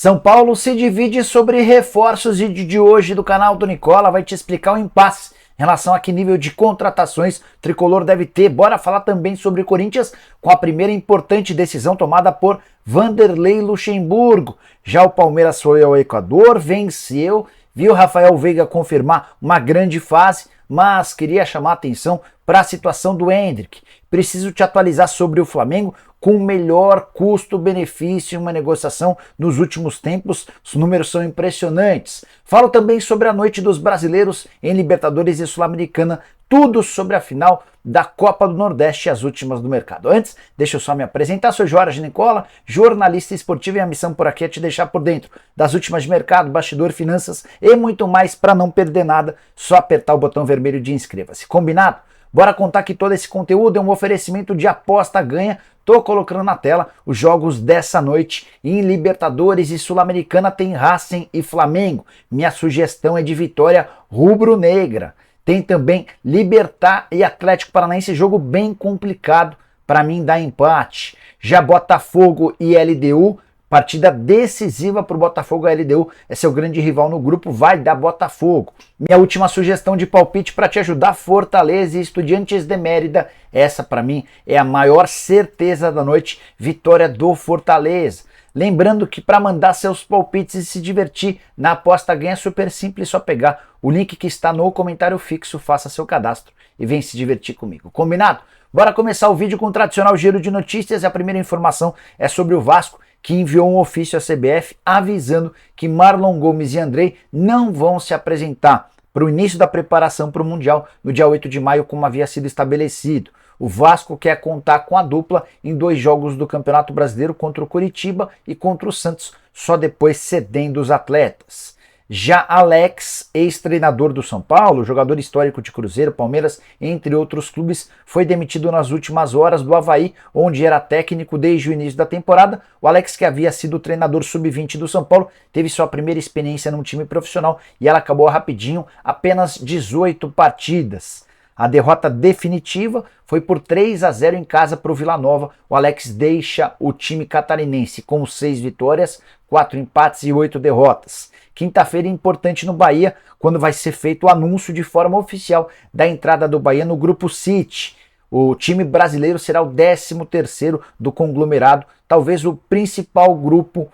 São Paulo se divide sobre reforços. Vídeo de hoje do canal do Nicola vai te explicar o impasse em relação a que nível de contratações o Tricolor deve ter. Bora falar também sobre o Corinthians com a primeira importante decisão tomada por Vanderlei Luxemburgo. Já o Palmeiras foi ao Equador, venceu, viu Rafael Veiga confirmar uma grande fase, mas queria chamar a atenção para a situação do Endrick. Preciso te atualizar sobre o Flamengo com o melhor custo-benefício em uma negociação nos últimos tempos. Os números são impressionantes. Falo também sobre a noite dos brasileiros em Libertadores e Sul-Americana, tudo sobre a final da Copa do Nordeste e as últimas do mercado. Antes, deixa eu só me apresentar, sou Jorge Nicola, jornalista esportivo, e a missão por aqui é te deixar por dentro das últimas de mercado, bastidor, finanças e muito mais. Para não perder nada, só apertar o botão vermelho de inscreva-se. Combinado? Bora contar que todo esse conteúdo é um oferecimento de aposta ganha. Tô colocando na tela os jogos dessa noite. Em Libertadores e Sul-Americana tem Racing e Flamengo. Minha sugestão é de vitória rubro-negra. Tem também Libertad e Atlético Paranaense, jogo bem complicado, para mim dá empate. Já Botafogo e LDU, partida decisiva para o Botafogo. A LDU é seu grande rival no grupo, vai dar Botafogo. Minha última sugestão de palpite para te ajudar: Fortaleza e Estudiantes de Mérida. Essa para mim é a maior certeza da noite, vitória do Fortaleza. Lembrando que para mandar seus palpites e se divertir na aposta ganha é super simples, só pegar o link que está no comentário fixo, faça seu cadastro e vem se divertir comigo. Combinado? Bora começar o vídeo com o tradicional giro de notícias. E a primeira informação é sobre o Vasco, que enviou um ofício à CBF avisando que Marlon Gomes e Andrei não vão se apresentar para o início da preparação para o Mundial no dia 8 de maio, como havia sido estabelecido. O Vasco quer contar com a dupla em 2 jogos do Campeonato Brasileiro, contra o Coritiba e contra o Santos, só depois cedendo os atletas. Já Alex, ex-treinador do São Paulo, jogador histórico de Cruzeiro, Palmeiras, entre outros clubes, foi demitido nas últimas horas do Avaí, onde era técnico desde o início da temporada. O Alex, que havia sido treinador sub-20 do São Paulo, teve sua primeira experiência num time profissional e ela acabou rapidinho, apenas 18 partidas. A derrota definitiva foi por 3-0 em casa para o Vila Nova. O Alex deixa o time catarinense com 6 vitórias, 4 empates e 8 derrotas. Quinta-feira é importante no Bahia, quando vai ser feito o anúncio de forma oficial da entrada do Bahia no Grupo City. O time brasileiro será o 13º do conglomerado, talvez o principal grupo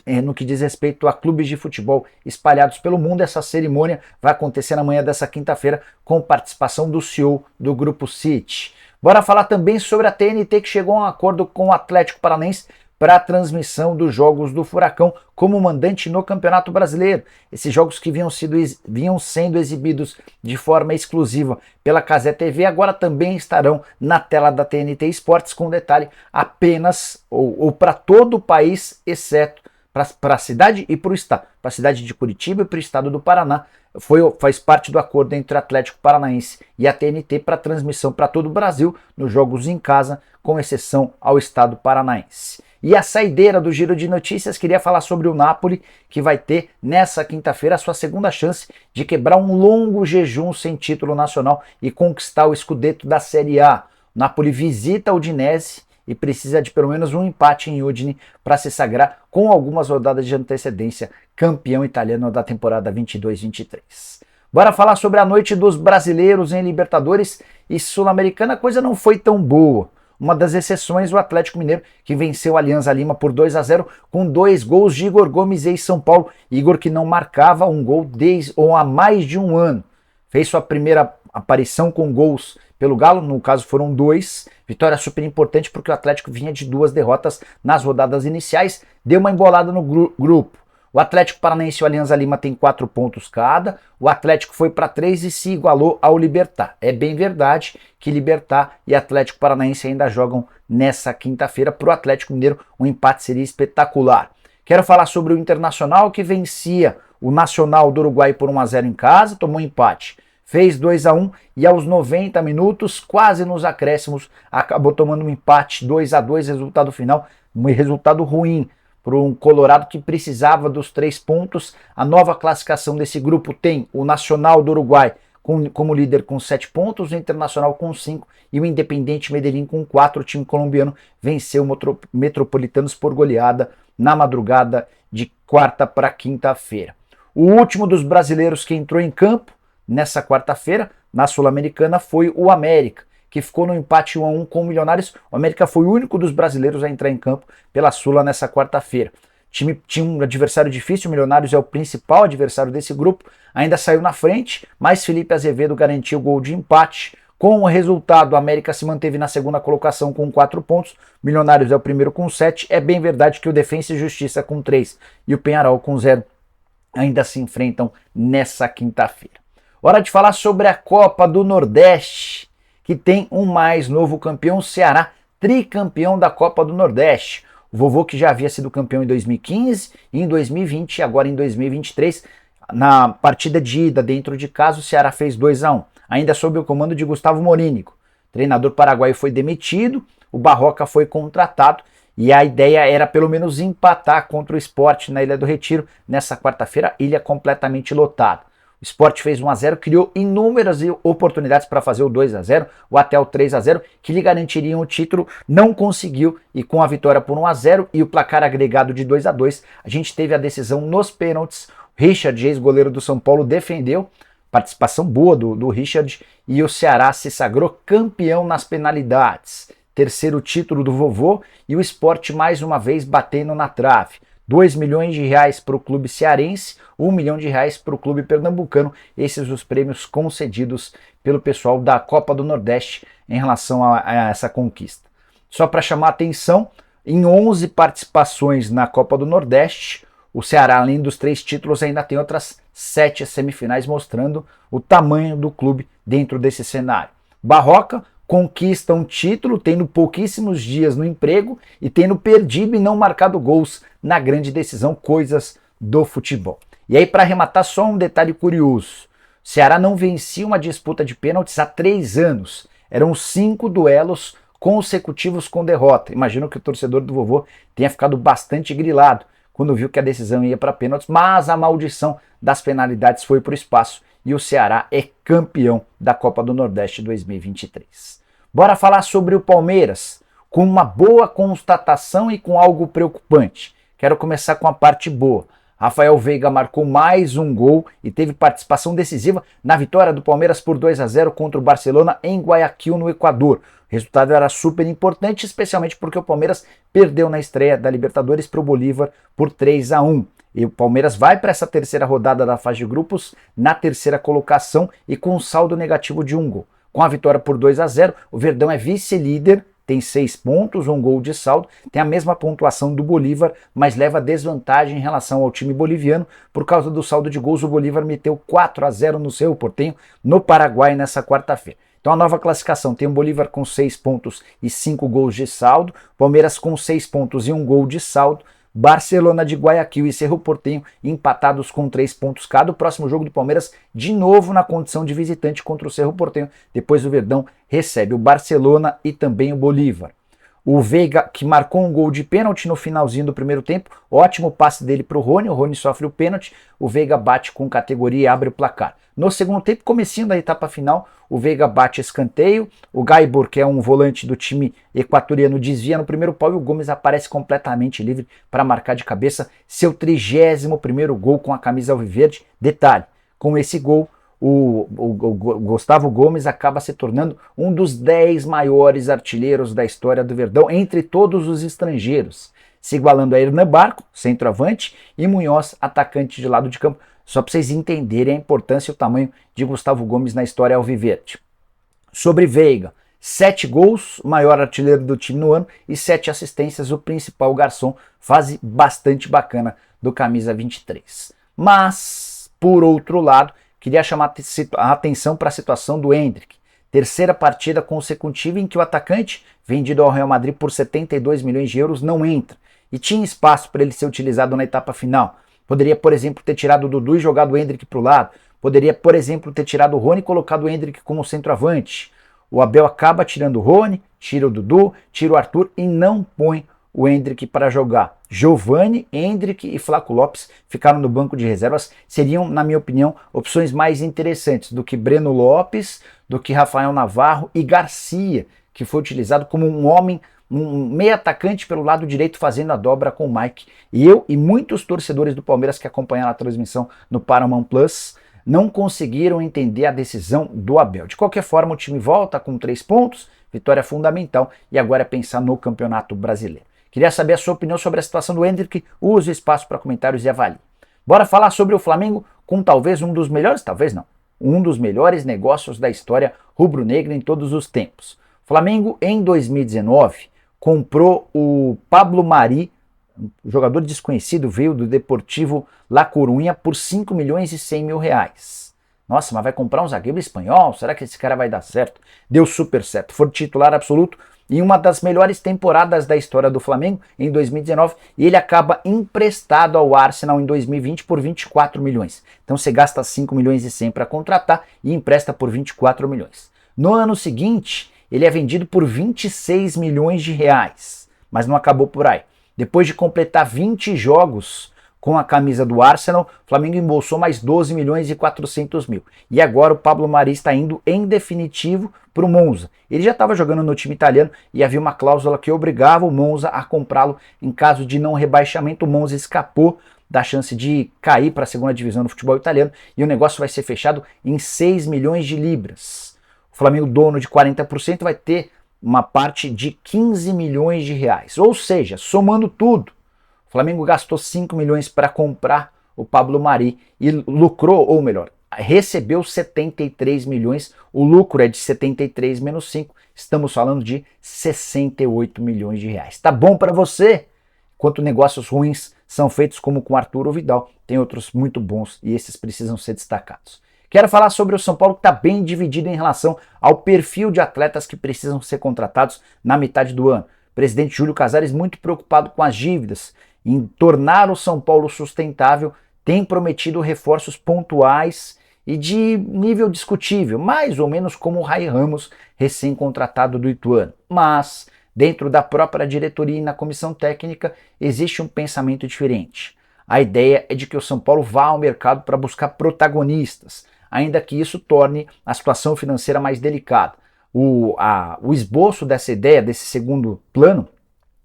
no que diz respeito a clubes de futebol espalhados pelo mundo. Essa cerimônia vai acontecer na manhã dessa quinta-feira com participação do CEO do Grupo City. Bora falar também sobre a TNT, que chegou a um acordo com o Atlético Paranaense para a transmissão dos jogos do Furacão como mandante no Campeonato Brasileiro. Esses jogos que vinham sendo exibidos de forma exclusiva pela Cazé TV agora também estarão na tela da TNT Esportes, com detalhe apenas ou para todo o país, exceto para a cidade e para o estado. Para a cidade de Curitiba e para o estado do Paraná. Faz parte do acordo entre o Atlético Paranaense e a TNT para transmissão para todo o Brasil nos jogos em casa, com exceção ao estado paranaense. E a saideira do giro de notícias, queria falar sobre o Napoli, que vai ter nessa quinta-feira a sua segunda chance de quebrar um longo jejum sem título nacional e conquistar o Scudetto da Série A. O Napoli visita a Udinese e precisa de pelo menos um empate em Udine para se sagrar, com algumas rodadas de antecedência, campeão italiano da temporada 22-23. Bora falar sobre a noite dos brasileiros em Libertadores e Sul-Americana. A coisa não foi tão boa. Uma das exceções, o Atlético Mineiro, que venceu o Alianza Lima por 2-0 com 2 gols de Igor Gomes, ex-São Paulo. Igor, que não marcava um gol há mais de um ano. Fez sua primeira aparição com gols pelo Galo, no caso foram 2. Vitória super importante porque o Atlético vinha de 2 derrotas nas rodadas iniciais, deu uma embolada no grupo. O Atlético Paranaense e o Alianza Lima tem 4 pontos cada. O Atlético foi para 3 e se igualou ao Libertad. É bem verdade que Libertad e Atlético Paranaense ainda jogam nessa quinta-feira. Para o Atlético Mineiro, um empate seria espetacular. Quero falar sobre o Internacional, que vencia o Nacional do Uruguai por 1-0 em casa, tomou empate. Fez 2-1 e aos 90 minutos, quase nos acréscimos, acabou tomando um empate 2-2, resultado final, um resultado ruim para um Colorado que precisava dos 3 pontos. A nova classificação desse grupo tem o Nacional do Uruguai como líder com 7 pontos, o Internacional com 5 e o Independiente Medellín com 4. O time colombiano venceu o Metropolitanos por goleada na madrugada de quarta para quinta-feira. O último dos brasileiros que entrou em campo nessa quarta-feira, na Sul-Americana, foi o América, que ficou no empate 1-1 com o Milionários. O América foi o único dos brasileiros a entrar em campo pela Sula nessa quarta-feira. O time tinha um adversário difícil, o Milionários é o principal adversário desse grupo, ainda saiu na frente, mas Felipe Azevedo garantiu o gol de empate. Com o resultado, o América se manteve na segunda colocação com 4 pontos, Milionários é o primeiro com 7, é bem verdade que o Defensa e Justiça com 3 e o Penharol com 0 ainda se enfrentam nessa quinta-feira. Hora de falar sobre a Copa do Nordeste, que tem um mais novo campeão, o Ceará, tricampeão da Copa do Nordeste. O Vovô, que já havia sido campeão em 2015, em 2020 e agora em 2023, na partida de ida dentro de casa, o Ceará fez 2-1, ainda sob o comando de Gustavo Morínigo. O treinador paraguaio foi demitido, o Barroca foi contratado e a ideia era pelo menos empatar contra o Sport na Ilha do Retiro nessa quarta-feira, ilha completamente lotada. O Sport fez 1-0, criou inúmeras oportunidades para fazer o 2-0 ou até o 3-0, que lhe garantiriam o título, não conseguiu, e com a vitória por 1-0 e o placar agregado de 2-2, a gente teve a decisão nos pênaltis. Richard, ex-goleiro do São Paulo, defendeu, participação boa do Richard, e o Ceará se sagrou campeão nas penalidades. Terceiro título do Vovô e o Sport mais uma vez batendo na trave. 2 milhões de reais para o clube cearense, 1 milhão de reais para o clube pernambucano. Esses os prêmios concedidos pelo pessoal da Copa do Nordeste em relação a essa conquista. Só para chamar a atenção, em 11 participações na Copa do Nordeste, o Ceará, além dos 3 títulos, ainda tem outras 7 semifinais, mostrando o tamanho do clube dentro desse cenário. Barroca conquista um título, tendo pouquíssimos dias no emprego e tendo perdido e não marcado gols na grande decisão, coisas do futebol. E aí, para arrematar, só um detalhe curioso. O Ceará não vencia uma disputa de pênaltis há 3 anos. Eram 5 duelos consecutivos com derrota. Imagino que o torcedor do Vovô tenha ficado bastante grilado quando viu que a decisão ia para pênaltis, mas a maldição das penalidades foi para o espaço e o Ceará é campeão da Copa do Nordeste 2023. Bora falar sobre o Palmeiras, com uma boa constatação e com algo preocupante. Quero começar com a parte boa. Rafael Veiga marcou mais um gol e teve participação decisiva na vitória do Palmeiras por 2-0 contra o Barcelona em Guayaquil, no Equador. O resultado era super importante, especialmente porque o Palmeiras perdeu na estreia da Libertadores para o Bolívar por 3-1. E o Palmeiras vai para essa terceira rodada da fase de grupos na terceira colocação e com um saldo negativo de 1 gol. Com a vitória por 2-0, o Verdão é vice-líder, tem 6 pontos, 1 gol de saldo, tem a mesma pontuação do Bolívar, mas leva desvantagem em relação ao time boliviano. Por causa do saldo de gols, o Bolívar meteu 4-0 no Cerro Porteño, no Paraguai, nessa quarta-feira. Então a nova classificação tem o Bolívar com 6 pontos e 5 gols de saldo, Palmeiras com 6 pontos e 1 gol de saldo, Barcelona de Guayaquil e Cerro Porteño empatados com 3 pontos cada. O próximo jogo do Palmeiras de novo na condição de visitante contra o Cerro Porteño. Depois o Verdão recebe o Barcelona e também o Bolívar. O Veiga, que marcou um gol de pênalti no finalzinho do primeiro tempo, ótimo passe dele para o Rony sofre o pênalti, o Veiga bate com categoria e abre o placar. No segundo tempo, comecinho da etapa final, o Veiga bate escanteio, o Gaibor, que é um volante do time equatoriano, desvia no primeiro pau e o Gomes aparece completamente livre para marcar de cabeça seu 31º gol com a camisa alviverde. Detalhe, com esse gol, o Gustavo Gomes acaba se tornando um dos 10 maiores artilheiros da história do Verdão, entre todos os estrangeiros, se igualando a Hernan Barco, centroavante, e Munhoz, atacante de lado de campo, só para vocês entenderem a importância e o tamanho de Gustavo Gomes na história alviverde. Sobre Veiga, 7 gols, maior artilheiro do time no ano, e 7 assistências, o principal garçom, fase bastante bacana do camisa 23. Mas, por outro lado, queria chamar a atenção para a situação do Endrick. Terceira partida consecutiva em que o atacante, vendido ao Real Madrid por 72 milhões de euros, não entra. E tinha espaço para ele ser utilizado na etapa final. Poderia, por exemplo, ter tirado o Dudu e jogado o Endrick para o lado. Poderia, por exemplo, ter tirado o Rony e colocado o Endrick como centroavante. O Abel acaba tirando o Rony, tira o Dudu, tira o Arthur e não põe o Endrick para jogar. Giovani, Endrick e Flaco Lopes ficaram no banco de reservas. Seriam, na minha opinião, opções mais interessantes do que Breno Lopes, do que Rafael Navarro e Garcia, que foi utilizado como um homem um meio atacante pelo lado direito fazendo a dobra com o Mike. E eu e muitos torcedores do Palmeiras que acompanharam a transmissão no Paramount Plus não conseguiram entender a decisão do Abel. De qualquer forma, o time volta com 3 pontos, vitória fundamental, e agora é pensar no Campeonato Brasileiro. Queria saber a sua opinião sobre a situação do Endrick, use o espaço para comentários e avalie. Bora falar sobre o Flamengo com talvez um dos melhores, talvez não, um dos melhores negócios da história rubro-negra em todos os tempos. O Flamengo, em 2019, comprou o Pablo Mari, um jogador desconhecido, veio do Deportivo La Coruña por 5 milhões e 100 mil reais. Nossa, mas vai comprar um zagueiro espanhol? Será que esse cara vai dar certo? Deu super certo, foi titular absoluto em uma das melhores temporadas da história do Flamengo, em 2019, e ele acaba emprestado ao Arsenal em 2020 por 24 milhões. Então você gasta 5 milhões e 100 para contratar e empresta por 24 milhões. No ano seguinte, ele é vendido por 26 milhões de reais, mas não acabou por aí. Depois de completar 20 jogos com a camisa do Arsenal, o Flamengo embolsou mais 12 milhões e 400 mil. E agora o Pablo Mari está indo em definitivo para o Monza. Ele já estava jogando no time italiano e havia uma cláusula que obrigava o Monza a comprá-lo em caso de não rebaixamento. O Monza escapou da chance de cair para a segunda divisão do futebol italiano e o negócio vai ser fechado em 6 milhões de libras. O Flamengo, dono de 40%, vai ter uma parte de 15 milhões de reais. Ou seja, somando tudo, o Flamengo gastou 5 milhões para comprar o Pablo Mari e lucrou, ou melhor, recebeu 73 milhões, o lucro é de 73 menos 5, estamos falando de 68 milhões de reais. Tá bom para você? Enquanto negócios ruins são feitos como com Arthur ou Vidal, tem outros muito bons e esses precisam ser destacados. Quero falar sobre o São Paulo, que está bem dividido em relação ao perfil de atletas que precisam ser contratados na metade do ano. O presidente Júlio Casares, muito preocupado com as dívidas, em tornar o São Paulo sustentável, tem prometido reforços pontuais e de nível discutível, mais ou menos como o Rai Ramos, recém-contratado do Ituano. Mas, dentro da própria diretoria e na comissão técnica, existe um pensamento diferente. A ideia é de que o São Paulo vá ao mercado para buscar protagonistas, ainda que isso torne a situação financeira mais delicada. O esboço dessa ideia, desse segundo plano,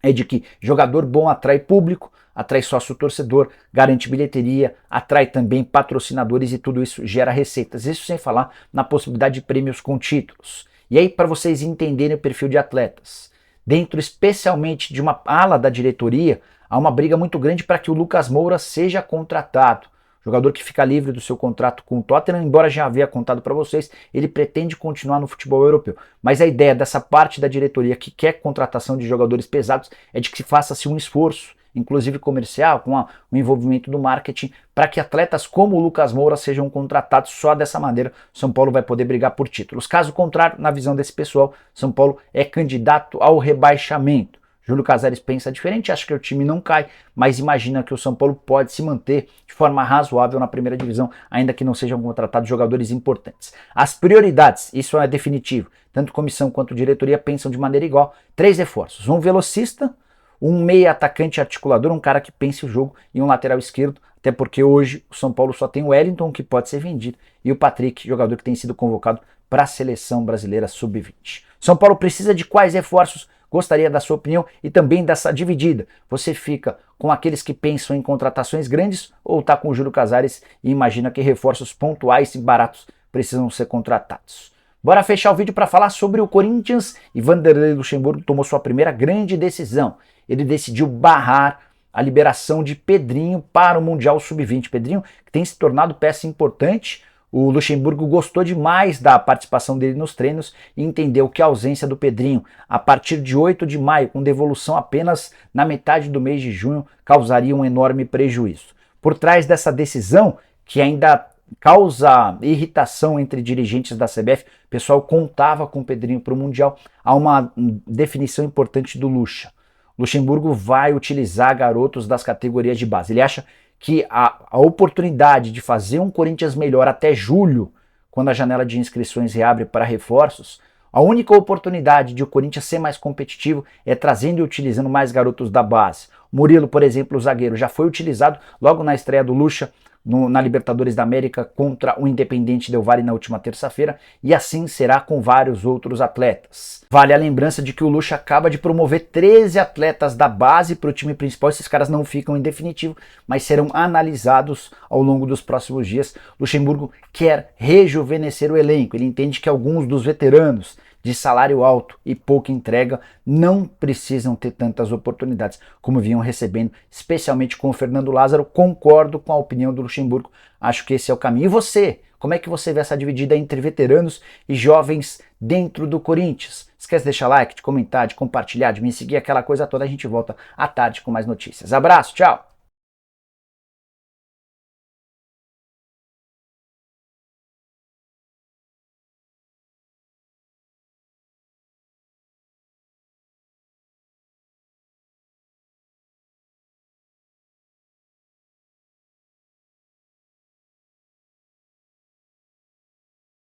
é de que jogador bom atrai público, atrai sócio-torcedor, garante bilheteria, atrai também patrocinadores e tudo isso gera receitas. Isso sem falar na possibilidade de prêmios com títulos. E aí, para vocês entenderem o perfil de atletas, dentro especialmente de uma ala da diretoria, há uma briga muito grande para que o Lucas Moura seja contratado. Jogador que fica livre do seu contrato com o Tottenham, embora já havia contado para vocês, ele pretende continuar no futebol europeu. Mas a ideia dessa parte da diretoria que quer contratação de jogadores pesados é de que faça-se um esforço, inclusive comercial, com o envolvimento do marketing, para que atletas como o Lucas Moura sejam contratados. Só dessa maneira São Paulo vai poder brigar por títulos. Caso contrário, na visão desse pessoal, São Paulo é candidato ao rebaixamento. Júlio Casares pensa diferente, acha que o time não cai, mas imagina que o São Paulo pode se manter de forma razoável na primeira divisão, ainda que não sejam contratados jogadores importantes. As prioridades, isso é definitivo, tanto comissão quanto diretoria pensam de maneira igual. 3 reforços, um velocista, um meia atacante articulador, um cara que pense o jogo, e um lateral esquerdo, até porque hoje o São Paulo só tem o Wellington, que pode ser vendido, e o Patrick, jogador que tem sido convocado para a seleção brasileira sub-20. São Paulo precisa de quais reforços? Gostaria da sua opinião e também dessa dividida. Você fica com aqueles que pensam em contratações grandes ou está com o Júlio Casares e imagina que reforços pontuais e baratos precisam ser contratados? Bora fechar o vídeo para falar sobre o Corinthians, e Vanderlei Luxemburgo tomou sua primeira grande decisão. Ele decidiu barrar a liberação de Pedrinho para o Mundial Sub-20. Pedrinho, que tem se tornado peça importante. O Luxemburgo gostou demais da participação dele nos treinos e entendeu que a ausência do Pedrinho a partir de 8 de maio, com devolução apenas na metade do mês de junho, causaria um enorme prejuízo. Por trás dessa decisão, que ainda causa irritação entre dirigentes da CBF, o pessoal contava com o Pedrinho para o Mundial, há uma definição importante do Luxa. Luxemburgo vai utilizar garotos das categorias de base. Ele acha que a oportunidade de fazer um Corinthians melhor até julho, quando a janela de inscrições reabre para reforços, a única oportunidade de o Corinthians ser mais competitivo é trazendo e utilizando mais garotos da base. Murilo, por exemplo, o zagueiro, já foi utilizado logo na estreia do Lucha, na Libertadores da América contra o Independiente Del Valle na última terça-feira, e assim será com vários outros atletas. Vale a lembrança de que o Lucha acaba de promover 13 atletas da base para o time principal. Esses caras não ficam em definitivo, mas serão analisados ao longo dos próximos dias. Luxemburgo quer rejuvenescer o elenco, ele entende que alguns dos veteranos de salário alto e pouca entrega não precisam ter tantas oportunidades como vinham recebendo, especialmente com o Fernando Lázaro. Concordo com a opinião do Luxemburgo, acho que esse é o caminho. E você? Como é que você vê essa dividida entre veteranos e jovens dentro do Corinthians? Esquece de deixar like, de comentar, de compartilhar, de me seguir, aquela coisa toda. A gente volta à tarde com mais notícias. Abraço, tchau!